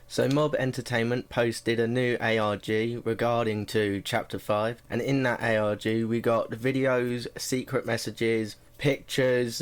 So Mob Entertainment posted a new ARG regarding to Chapter 5, and in that ARG we got videos, secret messages, pictures,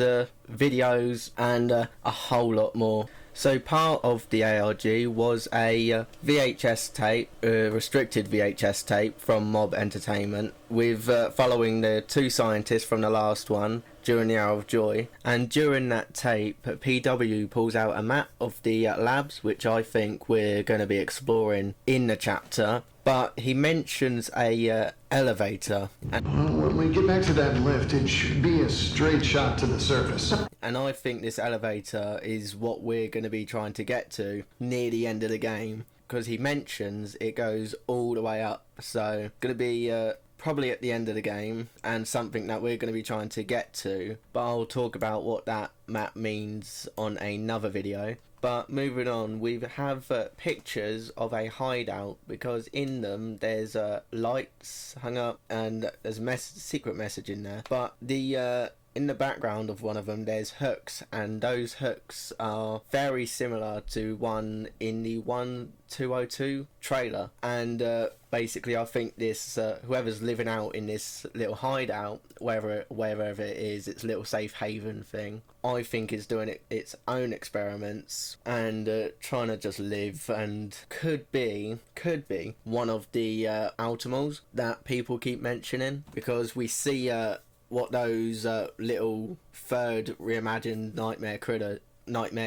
videos, and a whole lot more. So part of the ARG was a VHS tape, restricted VHS tape from Mob Entertainment, with following the two scientists from the last one during the Hour of Joy. And during that tape, PW pulls out a map of the labs, which I think we're going to be exploring in the chapter. But he mentions a elevator. Well, when we get back to that lift, it should be a straight shot to the surface. And I think this elevator is what we're going to be trying to get to near the end of the game, because he mentions it goes all the way up. So going to be probably at the end of the game, and something that we're going to be trying to get to. But I'll talk about what that map means on another video. But moving on, we have pictures of a hideout, because in them there's lights hung up and there's a secret message in there. But the in the background of one of them there's hooks, and those hooks are very similar to one in the 1202 trailer. And basically I think this whoever's living out in this little hideout, wherever it is, its little safe haven thing, I think is doing its own experiments and trying to just live, and could be one of the Ultimals that people keep mentioning, because we see what those little third reimagined nightmare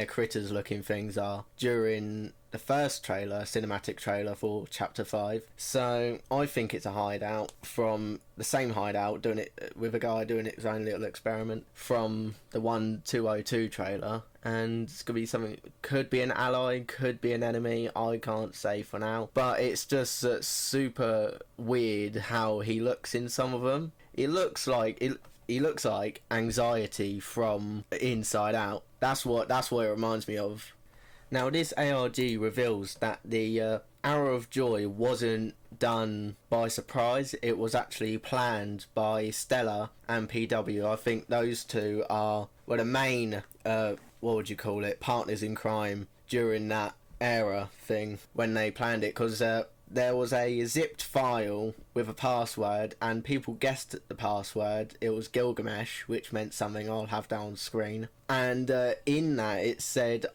critters looking things are during the first cinematic trailer for Chapter 5. So I think it's a hideout from the same hideout, doing it with a guy doing his own little experiment from the 1202 trailer. And it's gonna be something, could be an ally, could be an enemy, I can't say for now. But it's just super weird how he looks in some of them. He looks like Anxiety from Inside Out. That's what it reminds me of. Now this ARG reveals that the Hour of Joy wasn't done by surprise. It was actually planned by Stella and PW. I think those two are the main partners in crime during that era thing when they planned it, because there was a zipped file with a password, and people guessed the password. It was Gilgamesh, which meant something I'll have down on screen. And in that it said,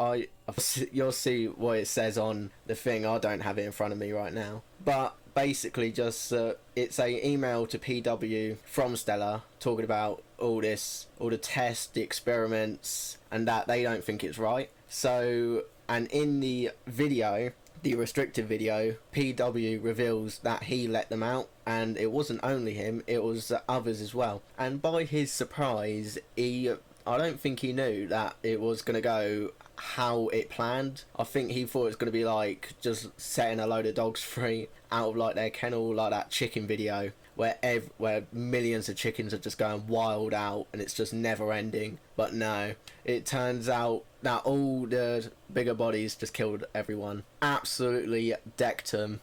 you'll see what it says on the thing. I don't have it in front of me right now. But basically just it's a email to PW from Stella talking about all the tests, the experiments, and that they don't think it's right. So, and in the video, the restricted video, PW reveals that he let them out, and it wasn't only him, it was others as well. And by his surprise, I don't think he knew that it was going to go how it planned. I think he thought it was going to be like just setting a load of dogs free out of like their kennel, like that chicken video where millions of chickens are just going wild out and it's just never ending. But no, it turns out that all the bigger bodies just killed everyone. Absolutely decked them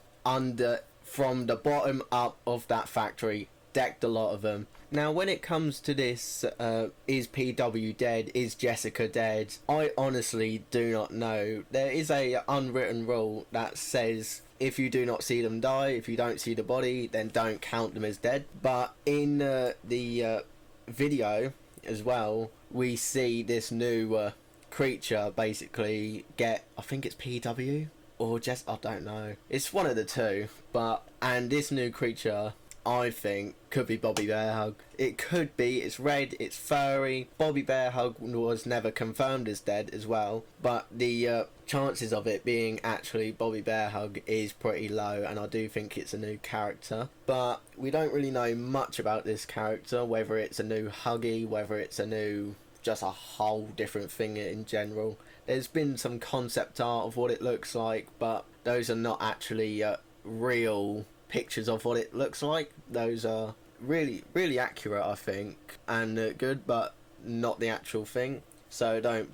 from the bottom up of that factory. Decked a lot of them. Now when it comes to this, is PW dead? Is Jessica dead? I honestly do not know. There is a unwritten rule that says if you do not see them die, if you don't see the body, then don't count them as dead. But in the video as well, we see this new creature basically get, I think it's PW or just, I don't know. It's one of the two. And this new creature, I think, could be Bobby Bearhug. It could be. It's red, it's furry. Bobby Bearhug was never confirmed as dead as well, but the chances of it being actually Bobby Bearhug is pretty low, and I do think it's a new character. But we don't really know much about this character, whether it's a new Huggy, whether it's a new, just a whole different thing in general. There's been some concept art of what it looks like, but those are not actually real pictures of what it looks like. Those are really accurate, I think, and good, but not the actual thing. So don't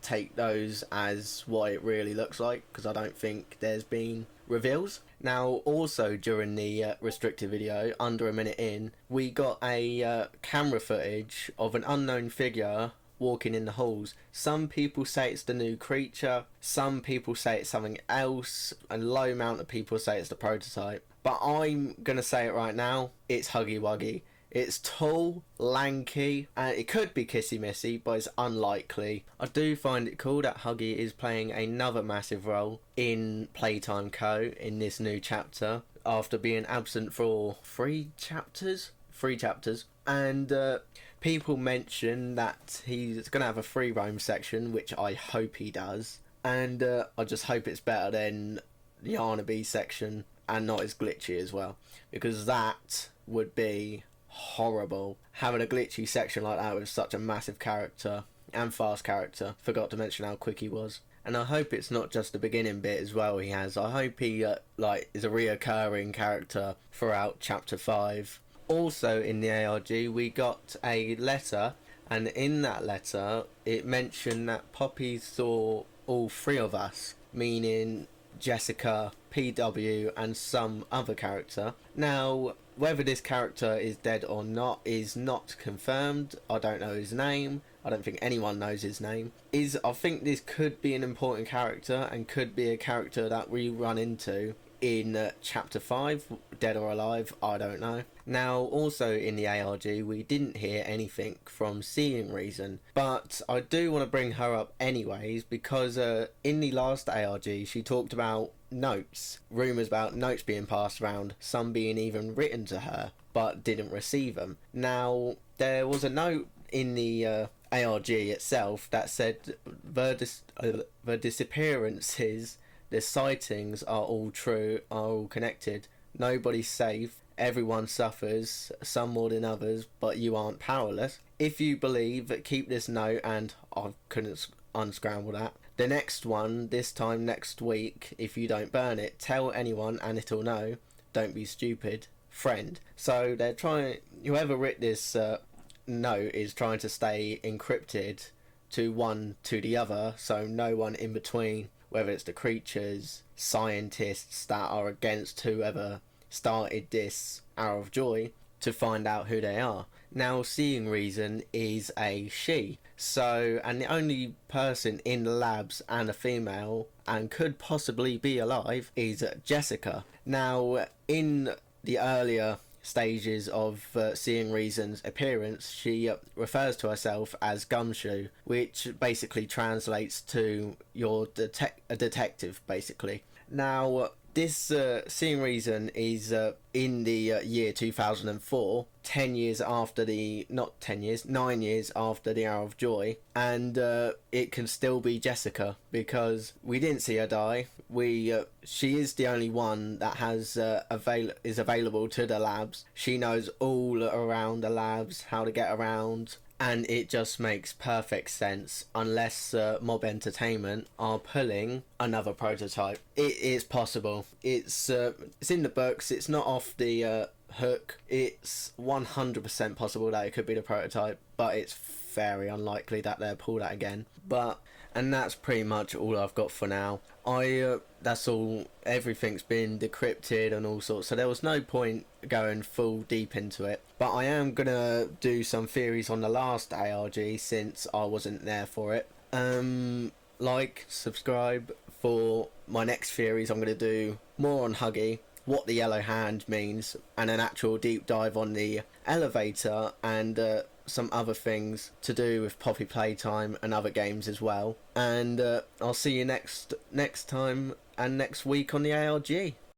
take those as what it really looks like, because I don't think there's been reveals. Now also during the restricted video, under a minute in, we got a camera footage of an unknown figure walking in the halls. Some people say it's the new creature, some people say it's something else, and a low amount of people say it's the prototype. But I'm gonna say it right now, it's Huggy Wuggy. It's tall, lanky, and it could be Kissy Missy, but it's unlikely. I do find it cool that Huggy is playing another massive role in Playtime Co. in this new chapter, after being absent for three chapters. And people mention that he's going to have a free roam section, which I hope he does. And I just hope it's better than the Yarnaby section and not as glitchy as well, because that would be horrible, having a glitchy section like that with such a massive character and fast character. Forgot to mention how quick he was. And I hope it's not just the beginning bit as well he has. I hope he is a reoccurring character throughout chapter 5. Also in the ARG we got a letter, and in that letter it mentioned that Poppy saw all three of us, meaning Jessica, PW and some other character. Now, whether this character is dead or not is not confirmed. I don't know his name. I don't think anyone knows his name. I think this could be an important character and could be a character that we run into in chapter 5, dead or alive, I don't know. Now, also in the ARG, we didn't hear anything from Seeing Reason, but I do want to bring her up anyways, because in the last ARG, she talked about notes, rumours about notes being passed around, some being even written to her, but didn't receive them. Now, there was a note in the ARG itself that said the disappearances, the sightings are all true, are all connected. Nobody's safe. Everyone suffers, some more than others, but you aren't powerless. If you believe, keep this note, and I couldn't unscramble that. The next one, this time next week, if you don't burn it, tell anyone and it'll know. Don't be stupid. Friend. So they're trying, whoever writ this note is trying to stay encrypted to one to the other, so no one in between, whether it's the creatures, scientists that are against whoever started this Hour of Joy, to find out who they are. Now, Seeing Reason is a she, so, and the only person in the labs and a female, and could possibly be alive, is Jessica. Now, in the earlier stages of Seeing Reason's appearance, she refers to herself as Gumshoe, which basically translates to a detective, basically. Now, this Seeing Reason is in the year 2004, 9 years after the Hour of Joy, and it can still be Jessica, because we didn't see her die. She is the only one that has is available to the labs. She knows all around the labs, how to get around, and it just makes perfect sense, unless Mob Entertainment are pulling another prototype. It is possible. It's in the books. It's not off the hook. It's 100% possible that it could be the prototype, but it's very unlikely that they'll pull that again. And that's pretty much all I've got for now. That's all. Everything's been decrypted and all sorts, so there was no point going full deep into it. But I am gonna do some theories on the last ARG since I wasn't there for it. Subscribe for my next theories. I'm gonna do more on Huggy, what the yellow hand means, and an actual deep dive on the elevator and some other things to do with Poppy Playtime and other games as well. And I'll see you next time and next week on the ARG.